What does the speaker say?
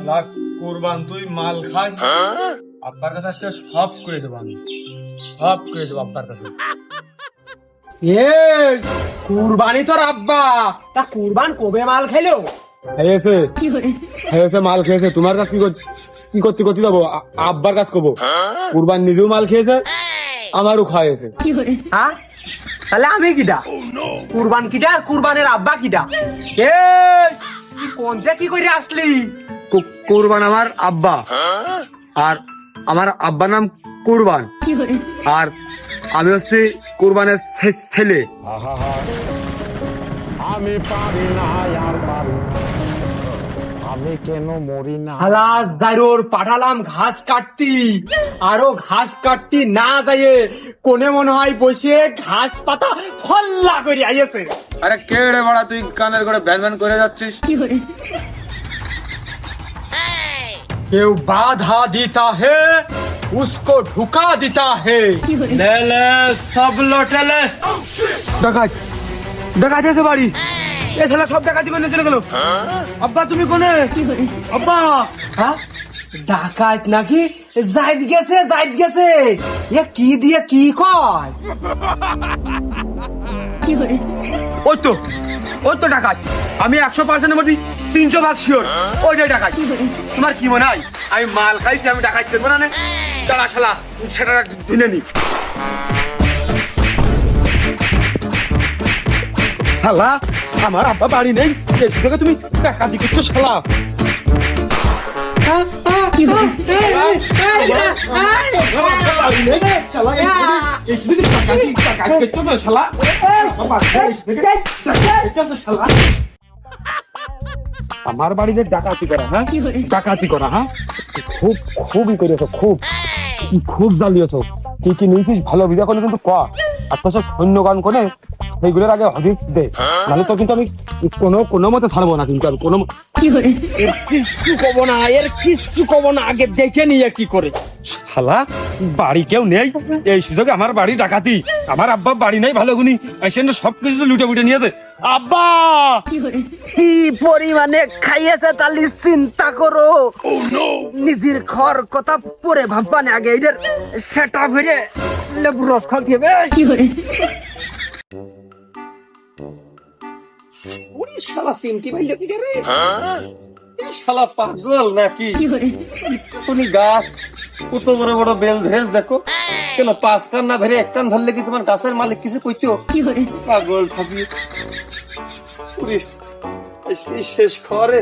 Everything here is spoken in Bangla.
লাখ কুরবান তুই মাল খাস, আব্বার কাছে আজকে সব করে দেবো, আমি সব করে দেবো আব্বার কাছে। এ কুরবানি তোর আব্বা, তা কুরবান কবে মাল খেলো? খেয়েছে মাল খেয়েছে, তোমার কাছে কি করতে করতে যাবো? আব্বার কাছে করবো। কুরবান নিজেও মাল খেয়েছে, আমারও খাইয়েছে। হ্যাঁ, তাহলে আমি কিডা? কুরবান কিডা আর কুরবানের আব্বা কিডা? এ তুই কোনটা কি করে আসলি? কুরবান আমার আব্বা, আর আমার আব্বার নাম কুরবান, আর আমি হচ্ছে কুরবানের ছেলে। আমি পারি না আর পারি না, আমি কেন মরি না। হালাস জারুর পাঠালাম ঘাস কাটতি, আরো ঘাস কাটতি না যাইয়ে কোনে মনে হয় বসে ঘাস পাতা ফল্লা করে আইয়েছে। আরে কে রে বড়া, তুই কানের করে ভ্যান ভ্যান করে যাচ্ছিস? কেউ বাধা দিতা হে उसको ढुका देता है, ले ले सब लोटे ले। ডাকাত ডাকাত এসে বাড়ি, এ শালা সব ডাকাতি করে চলে গেল। আব্বা তুমি কোনে? আব্বা হ্যাঁ, ডাকাত নাকি? জাইদ গেছে, জাইদ গেছে। এ কি দিয়ে কি কয়? ওই তো, ওই তো ডাকাত। আমি 100% মধ্যে 300% শিওর ওইটাই ডাকাত। তোমার কি মনে হয় আমি মাল খাইছি, আমি ডাকাত করবো না? দাঁড়া শালা, সেটা ধুনে নি। শালা আমার আব্বা বাড়ি নেই, এই সুযোগে তুমি ডাকাতি করছো শালা। আমার বাড়িতে ডাকাতি করা, হ্যাঁ ডাকাতি করা, হ্যাঁ খুব খুবই করেছো, খুব খুব জ্বালিয়েছ। কি কি নিয়েছিস ভালো বিজা করলে কিন্তু ক, আর তো সব সৈন্য গান করে সেইগুলোর আগে হদিস দে, নাহলে তো কিন্তু আমি কোনো মতে ছাড়বো না। কিন্তু আমি কোনো এর কিচ্ছু কব না, এর কিচ্ছু কব না, আগে দেখে নিয়ে কি করে। শালা বাড়ি কেউ নেই, এই সুযোগে আমার বাড়ি ডাকাতি। আমার আব্বা বাড়ি নাই ভালো গুনি, এসে সবকিছু লুটে বুটে নিয়েছে। আব্বা কি পরিমাণে খাইয়েছে তাহলে চিন্তা করো। নিজের ঘর কথা পরে ভাববানে আগে এটার সেটা ভরে লেবু রস খাওয়াতে হবে। ওরে শালা সিমটি বাইলে কি রে? এই শালা পাগল নাকি? একটুখানি গাছ কত বড় বড় বেল ধরেছ দেখো, কেন 5 কান না ধরে 1 কান ধরলে কি তোমার গাছের মালিক কিছু কইতো? পাগল থাকি শেষ করে।